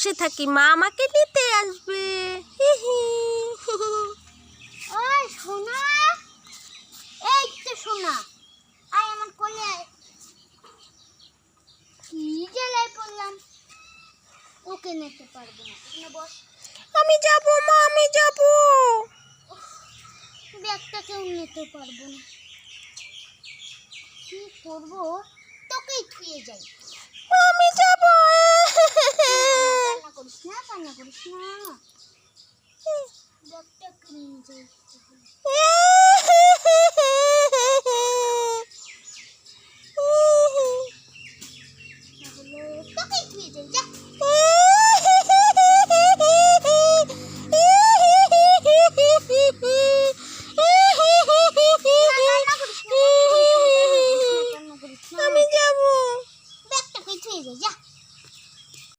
বসে থাকি, মা আমাকে নিতে আসবে। ওই সোনা, এই তো সোনা, আয় আমার কোলে আয়। কি জ্বালায় পড়লাম, ওকে নিতে পারবো না। এখানে বস। আমি যাব মা, আমি যাব। ব্যাগটা কেউ নিতে পারবো না, কি করবো? তোকেই থুয়ে যাই। আমি যাব। কান্না করিস না, কান্না করিস না, ব্যাগটা কিনে যাই। তাহলে তোকেই থুয়ে যাই, যা।